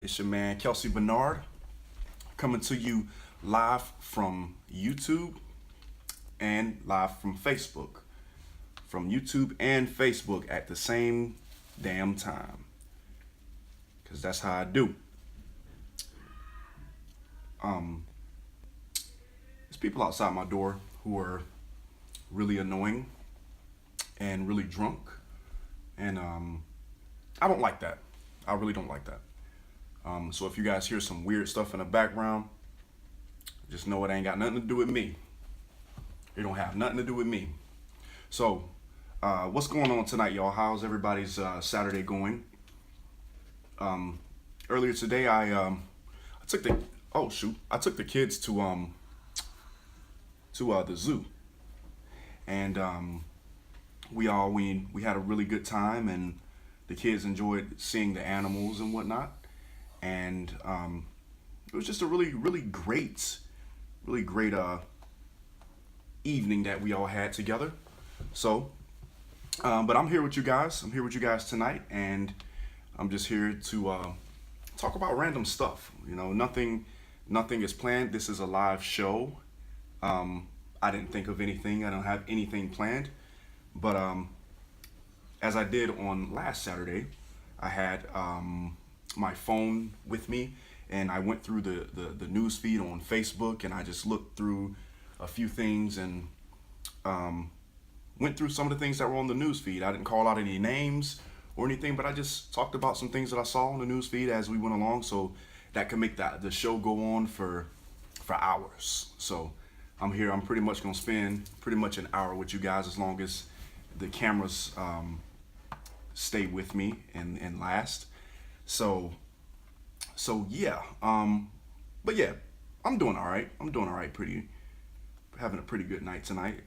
It's your man Kelsey-Bernard coming to you live from YouTube and live from Facebook. From YouTube and Facebook at the same damn time. Because that's how I do. There's people outside my door who are really annoying and really drunk. And I don't like that. I really don't like that. So if you guys hear some weird stuff in the background, just know it ain't got nothing to do with me. It don't have nothing to do with me. So, what's going on tonight, y'all? How's everybody's Saturday going? Earlier today, I took the kids to the zoo, and we had a really good time, and the kids enjoyed seeing the animals and whatnot, and it was just a really great evening that we all had together. So, but I'm here with you guys. I'm here with you guys tonight, and I'm just here to talk about random stuff. You know, nothing is planned. This is a live show. I didn't think of anything. I don't have anything planned, but as I did on last Saturday, I had my phone with me, and I went through the news feed on Facebook, and I just looked through a few things and went through some of the things that were on the news feed. I didn't call out any names or anything, but I just talked about some things that I saw on the news feed as we went along, so that can make the show go on for hours. So I'm here. I'm pretty much gonna spend pretty much an hour with you guys, as long as the cameras stay with me and last. So yeah. But yeah, I'm doing all right. Having a pretty good night tonight.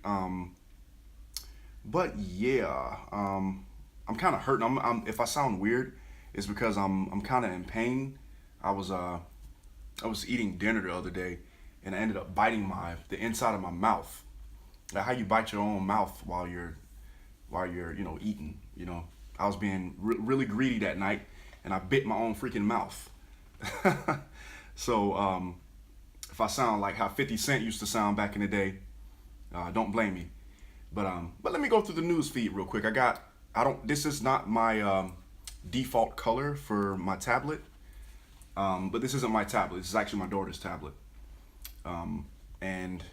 But yeah, I'm kind of hurting. If I sound weird, it's because I'm kind of in pain. I was eating dinner the other day, and I ended up biting the inside of my mouth. Like how you bite your own mouth while you're eating. You know, I was being really greedy that night, and I bit my own freaking mouth. So if I sound like how 50 Cent used to sound back in the day, don't blame me. But let me go through the news feed real quick. This is not my default color for my tablet. But this isn't my tablet. This is actually my daughter's tablet. And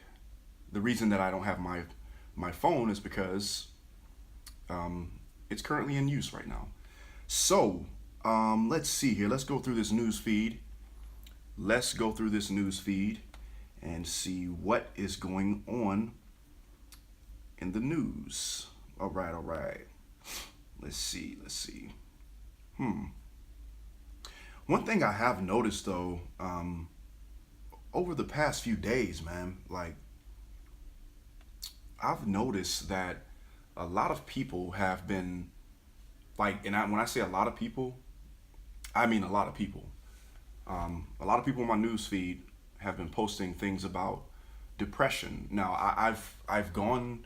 the reason that I don't have my phone is because it's currently in use right now. So let's see here. Let's go through this news feed. And see what is going on in the news. All right. Let's see. One thing I have noticed though, over the past few days, man, like I've noticed that a lot of people have been like, when I say a lot of people, I mean a lot of people. A lot of people in my news feed have been posting things about depression. Now, I've gone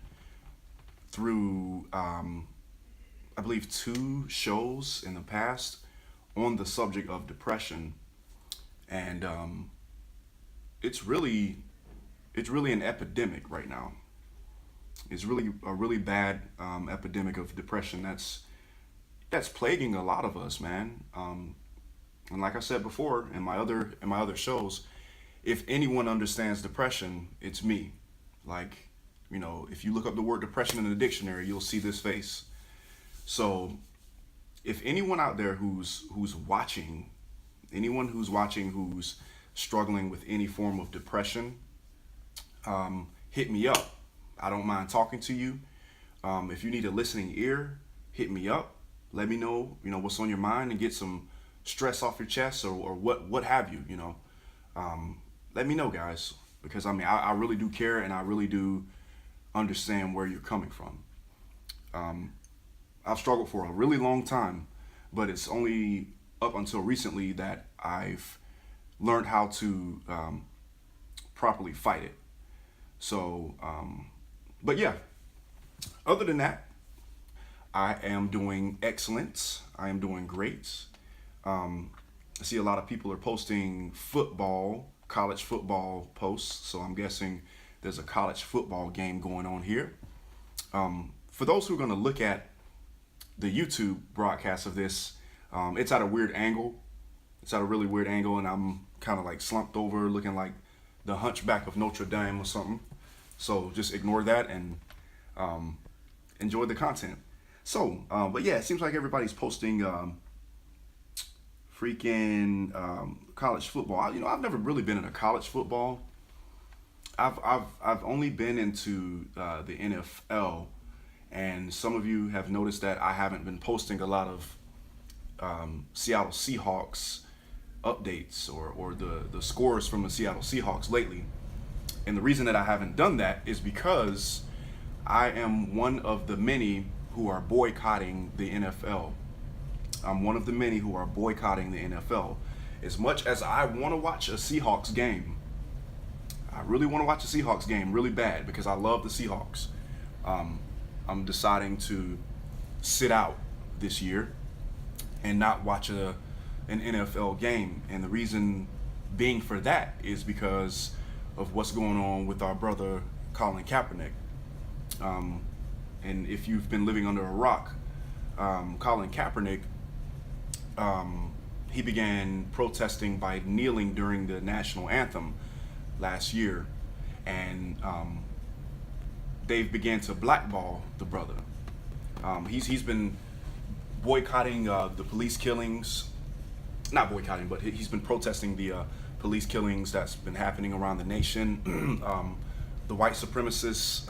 through, I believe, 2 shows in the past on the subject of depression, and it's really an epidemic right now. It's really a really bad epidemic of depression that's plaguing a lot of us, man. And like I said before in my other shows, if anyone understands depression, it's me. Like, you know, if you look up the word depression in the dictionary, you'll see this face. So if anyone out there who's watching who's struggling with any form of depression, hit me up. I don't mind talking to you. If you need a listening ear, hit me up. Let me know, what's on your mind, and get some stress off your chest, or what have you, let me know, guys, because I really do care, and I really do understand where you're coming from. I've struggled for a really long time, but it's only up until recently that I've learned how to properly fight it. So, but yeah, other than that, I am doing excellent. I am doing great. I see a lot of people are posting football, college football posts. So I'm guessing there's a college football game going on here. For those who are going to look at the YouTube broadcast of this, it's at a weird angle. It's at a really weird angle, and I'm kind of like slumped over, looking like the Hunchback of Notre Dame or something. So just ignore that and enjoy the content. So, but yeah, it seems like everybody's posting freaking college football. I've never really been into college football. I've only been into the NFL, and some of you have noticed that I haven't been posting a lot of Seattle Seahawks updates or the scores from the Seattle Seahawks lately. And the reason that I haven't done that is because I am one of the many who are boycotting the NFL. I'm one of the many who are boycotting the NFL. As much as I want to watch a Seahawks game, I really want to watch a Seahawks game really bad because I love the Seahawks. I'm deciding to sit out this year and not watch an NFL game. And the reason being for that is because of what's going on with our brother Colin Kaepernick. And if you've been living under a rock, Colin Kaepernick, he began protesting by kneeling during the National Anthem last year, and they've began to blackball the brother. He's been boycotting the police killings, not boycotting, but he's been protesting the police killings that's been happening around the nation, the white supremacist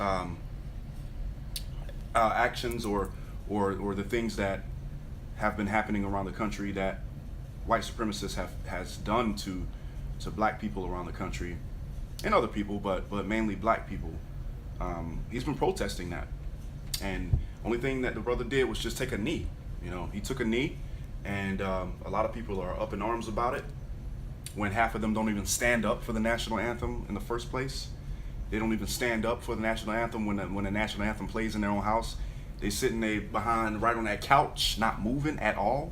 actions or the things that have been happening around the country that white supremacists has done to black people around the country and other people, but mainly black people. He's been protesting that, and only thing that the brother did was just take a knee. He took a knee, and a lot of people are up in arms about it, when half of them don't even stand up for the national anthem in the first place. They don't even stand up for the national anthem when the national anthem plays in their own house. They sitting there behind, right on that couch, not moving at all.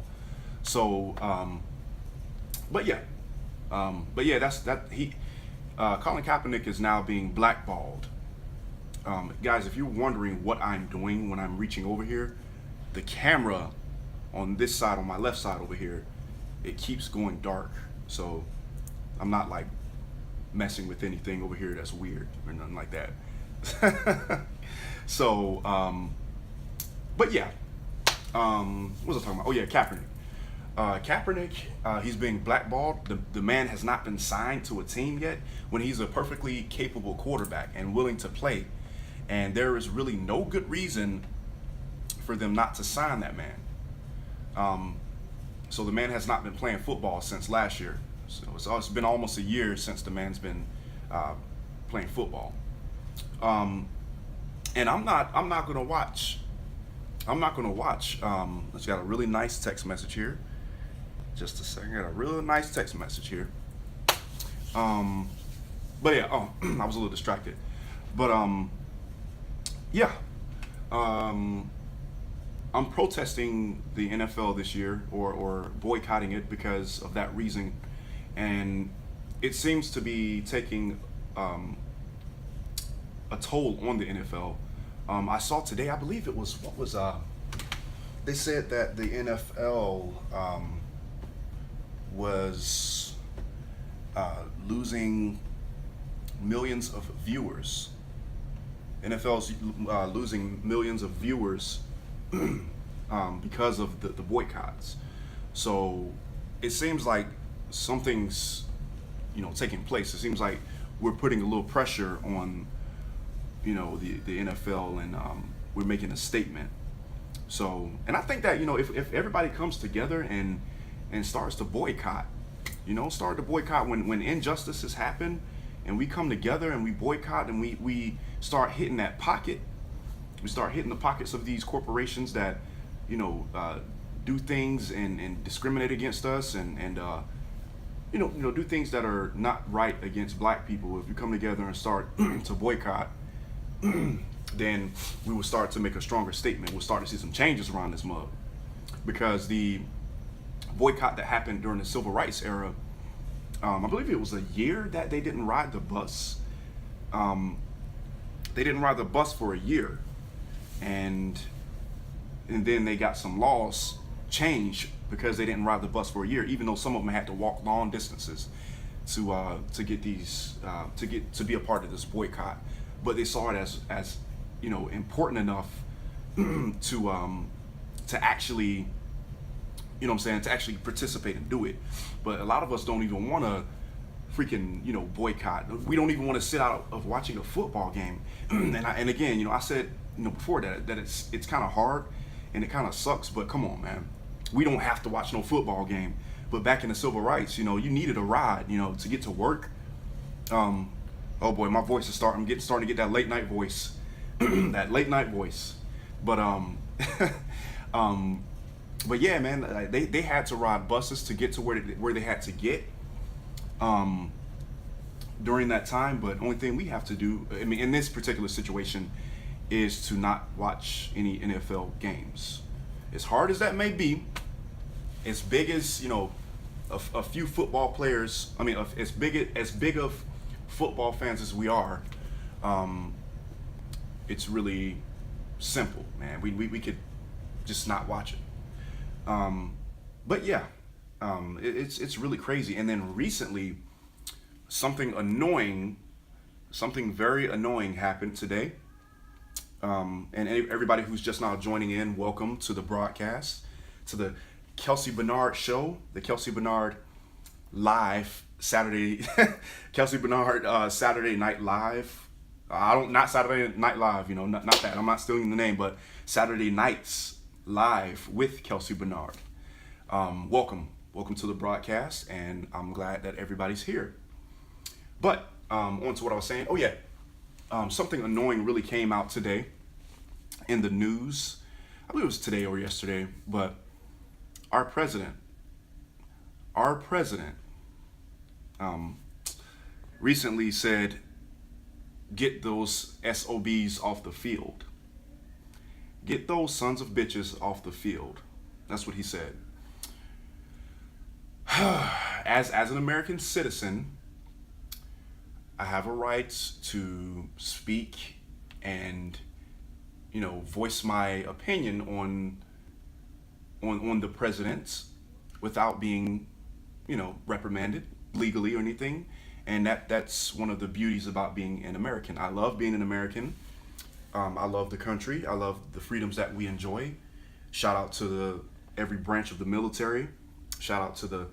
So, but yeah, that's that. Colin Kaepernick is now being blackballed. Guys, if you're wondering what I'm doing when I'm reaching over here, the camera on this side, on my left side over here, it keeps going dark. So I'm not like messing with anything over here that's weird or nothing like that. So, but yeah, what was I talking about? Oh yeah, Kaepernick. Kaepernick, he's being blackballed. The man has not been signed to a team yet when he's a perfectly capable quarterback and willing to play. And there is really no good reason for them not to sign that man. So the man has not been playing football since last year. So it's been almost a year since the man's been playing football. And I'm not gonna watch. Let's got a really nice text message here. Just a second. Got a really nice text message here. But yeah. I was a little distracted. But yeah. I'm protesting the NFL this year, or boycotting it because of that reason, and it seems to be taking a toll on the NFL. I saw today, I believe it was, they said that the NFL was losing millions of viewers. NFL's losing millions of viewers because of the boycotts. So it seems like something's taking place. It seems like we're putting a little pressure on the NFL, and we're making a statement. So, and I think that if everybody comes together and starts to boycott, when injustices happen, and we come together and we boycott, and we start hitting that pocket. We start hitting the pockets of these corporations that, do things and discriminate against us, and do things that are not right against black people. If we come together and start to boycott, then we will start to make a stronger statement. We'll start to see some changes around this mug, because the boycott that happened during the civil rights era. I believe it was a year that they didn't ride the bus. They didn't ride the bus for a year, and then they got some laws changed because they didn't ride the bus for a year, even though some of them had to walk long distances to get these to be a part of this boycott. But they saw it as important enough to actually, to actually participate and do it. But a lot of us don't even want to freaking, boycott. We don't even want to sit out of watching a football game. and again, I said, before that it's kind of hard and it kind of sucks, but come on, man. We don't have to watch no football game. But back in the civil rights, you needed a ride, to get to work. Oh boy, my voice is starting to get that late night voice. That late night voice. But but yeah, man, they had to ride buses to get to where they had to get during that time. But only thing we have to do, in this particular situation, is to not watch any NFL games. As hard as that may be, as big as a few football players, as big of football fans as we are, it's really simple, man. We could just not watch it. But yeah, it's really crazy. And then recently, something very annoying happened today. And everybody who's just now joining in, welcome to the broadcast, to the Kelsey-Bernard show, the Kelsey-Bernard live Saturday, Kelsey-Bernard Saturday Night Live. Not Saturday Night Live, not that. I'm not stealing the name, but Saturday Nights Live with Kelsey-Bernard. Welcome to the broadcast, and I'm glad that everybody's here. But on to what I was saying. Oh yeah, something annoying really came out today in the news. I believe it was today or yesterday, but our president recently said, get those S.O.Bs off the field. Get those sons of bitches off the field. That's what he said. As an American citizen, I have a right to speak and voice my opinion on the president without being reprimanded legally or anything. And that's one of the beauties about being an American. I love being an American. I love the country. I love the freedoms that we enjoy. Shout out to every branch of the military. Shout out to the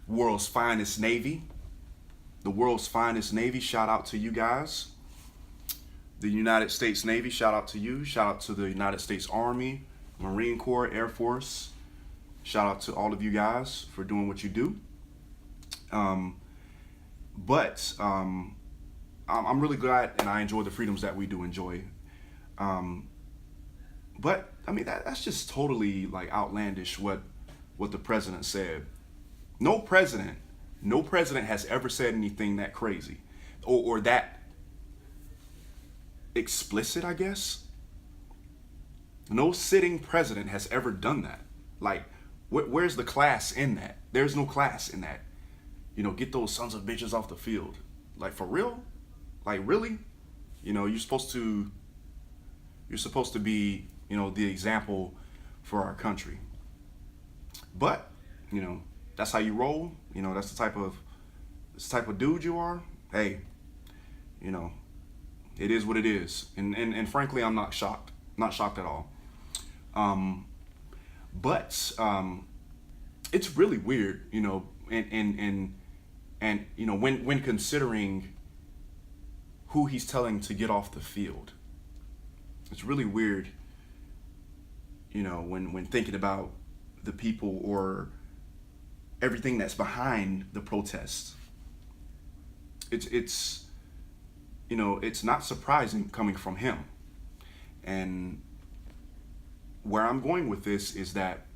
world's finest Navy. The world's finest Navy. Shout out to you guys. The United States Navy. Shout out to you. Shout out to the United States Army, Marine Corps, Air Force. Shout out to all of you guys for doing what you do. But I'm really glad, and I enjoy the freedoms that we do enjoy. But that's just totally outlandish what the president said. No president has ever said anything that crazy or that explicit, I guess. No sitting president has ever done that. Where's the class in that? There's no class in that. Get those sons of bitches off the field. For real? Really? You're supposed to be, the example for our country. But, that's how you roll. That's the type of dude you are. Hey, it is what it is. And frankly, I'm not shocked. Not shocked at all. But it's really weird, and when considering who he's telling to get off the field. It's really weird, when thinking about the people or everything that's behind the protests. It's not surprising coming from him. And where I'm going with this is that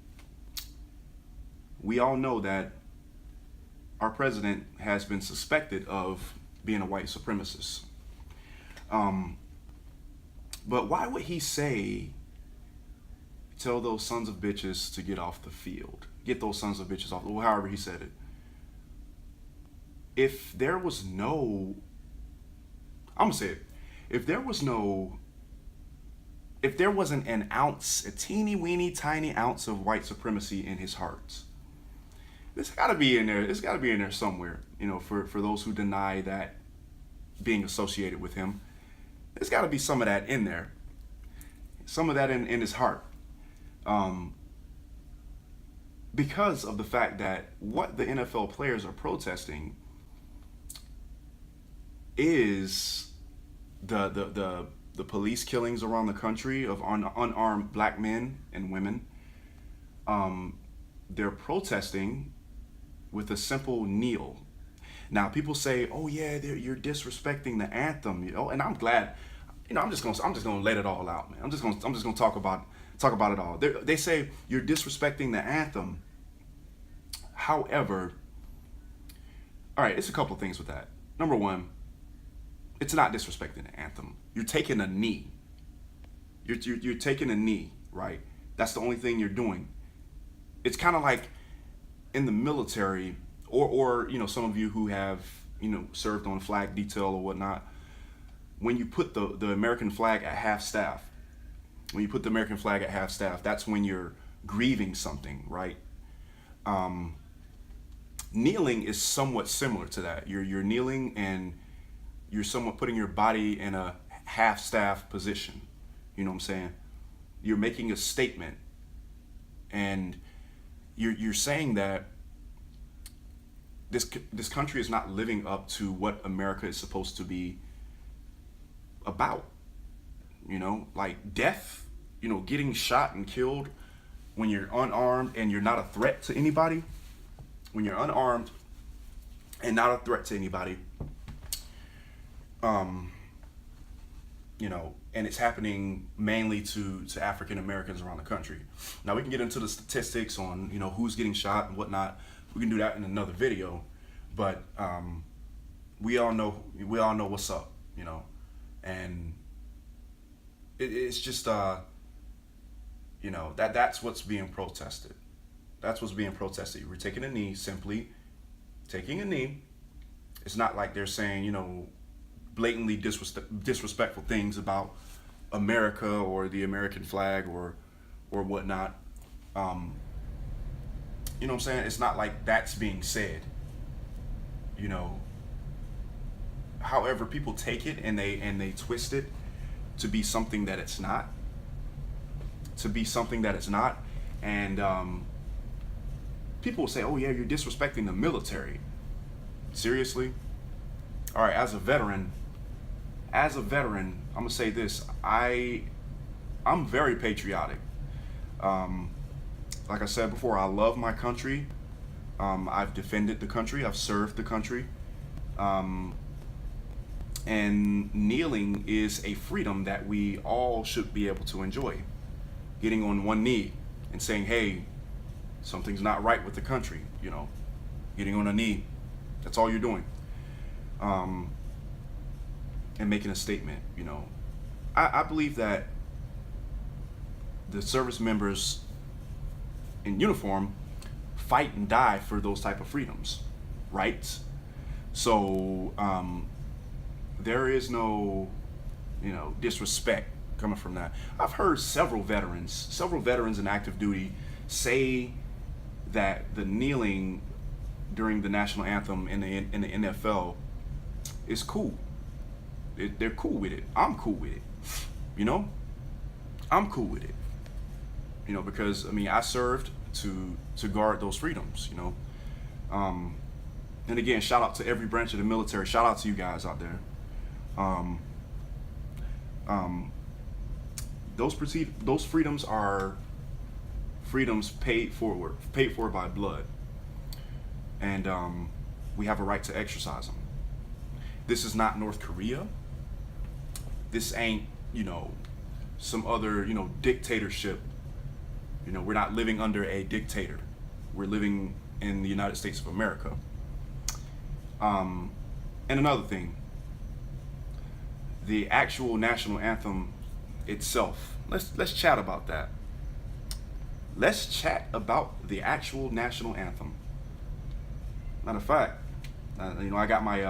we all know that our president has been suspected of being a white supremacist. But why would he say, tell those sons of bitches to get off the field? get those sons of bitches off, or however he said it. If there was no, I'm gonna say it, if there was no, if there wasn't an ounce, a teeny weeny tiny ounce of white supremacy in his heart, this got to be in there. It's got to be in there somewhere, you know, for those who deny that being associated with him. There's got to be some of that in there, some of that in his heart, because of the fact that what the NFL players are protesting is the police killings around the country of unarmed black men and women. They're protesting with a simple kneel. Now people say, "Oh yeah, you're disrespecting the anthem," you know, and I'm glad. You know, I'm just gonna let it all out, man. I'm just gonna talk about it all. They say you're disrespecting the anthem. However, all right, it's a couple of things with that. Number one, it's not disrespecting the anthem. You're taking a knee. You're taking a knee, right? That's the only thing you're doing. It's kind of like in the military, or you know, some of you who have, you know, served on flag detail or whatnot. When you put the American flag at half staff, that's when you're grieving something, right? Kneeling is somewhat similar to that. You're kneeling and you're somewhat putting your body in a half staff position. You know what I'm saying? You're making a statement, and you're saying that this country is not living up to what America is supposed to be about. You know, like death, you know, getting shot and killed when you're unarmed and you're not a threat to anybody. When you're unarmed and not a threat to anybody, you know, and it's happening mainly to African Americans around the country. Now we can get into the statistics on, you know, who's getting shot and whatnot. We can do that in another video, but we all know what's up, you know, and it's just you know, that's what's being protested. That's what's being protested. We're taking a knee, simply taking a knee. It's not like they're saying, you know, blatantly disrespectful things about America or the American flag or whatnot. You know what I'm saying? It's not like that's being said, you know. However, people take it and they twist it to be something that it's not. And people will say, "Oh yeah, you're disrespecting the military." Seriously? All right, as a veteran, I'm gonna say this: I'm very patriotic. Like I said before, I love my country. I've defended the country. I've served the country. And kneeling is a freedom that we all should be able to enjoy. Getting on one knee and saying, "Hey, something's not right with the country," you know, getting on a knee. That's all you're doing. And making a statement, you know. I believe that the service members in uniform fight and die for those type of freedoms, rights. So there is no, you know, disrespect coming from that. I've heard several veterans in active duty say that the kneeling during the national anthem in the NFL is cool. They're cool with it. I'm cool with it. You know, I'm cool with it. You know, because I mean, I served to guard those freedoms. You know, and again, shout out to every branch of the military. Shout out to you guys out there. Those freedoms are freedoms paid for by blood, and we have a right to exercise them. This is not North Korea. This ain't, you know, some other, you know, dictatorship. You know, we're not living under a dictator. We're living in the United States of America. And another thing, the actual national anthem itself. Let's chat about that. let's chat about the actual national anthem. Matter of fact, I got my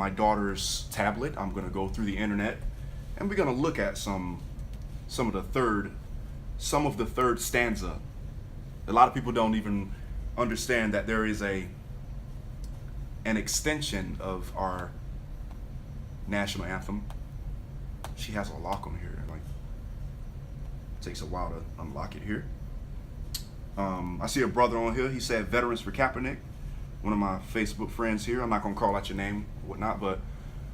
daughter's tablet. I'm gonna go through the internet, and we're gonna look at some of the third stanza. A lot of people don't even understand that there is an extension of our national anthem. She has a lock on here. Like, it takes a while to unlock it here. I see a brother on here. He said Veterans for Kaepernick. One of my Facebook friends here. I'm not gonna call out your name, whatnot, but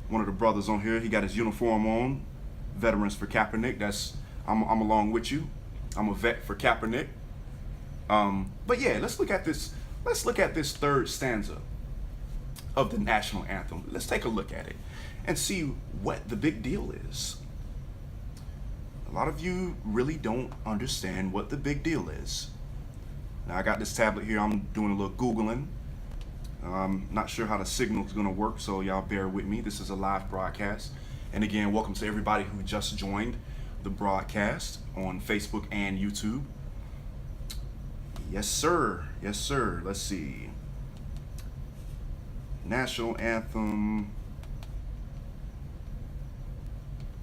one of the brothers on here. He got his uniform on. Veterans for Kaepernick. I'm along with you. I'm a vet for Kaepernick. But yeah, let's look at this. Let's look at this third stanza of the national anthem. Let's take a look at it and see what the big deal is. A lot of you really don't understand what the big deal is. Now, I got this tablet here. I'm doing a little Googling. I'm not sure how the signal is going to work, so y'all bear with me. This is a live broadcast. And again, welcome to everybody who just joined the broadcast on Facebook and YouTube. Yes, sir. Yes, sir. Let's see. National anthem.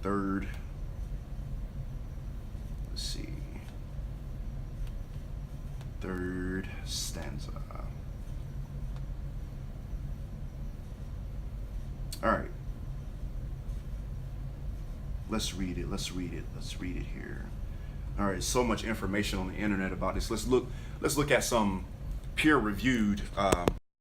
Third. Let's see. Third stanza. All right. Let's read it. Let's read it here. All right. So much information on the internet about this. Let's look at some peer-reviewed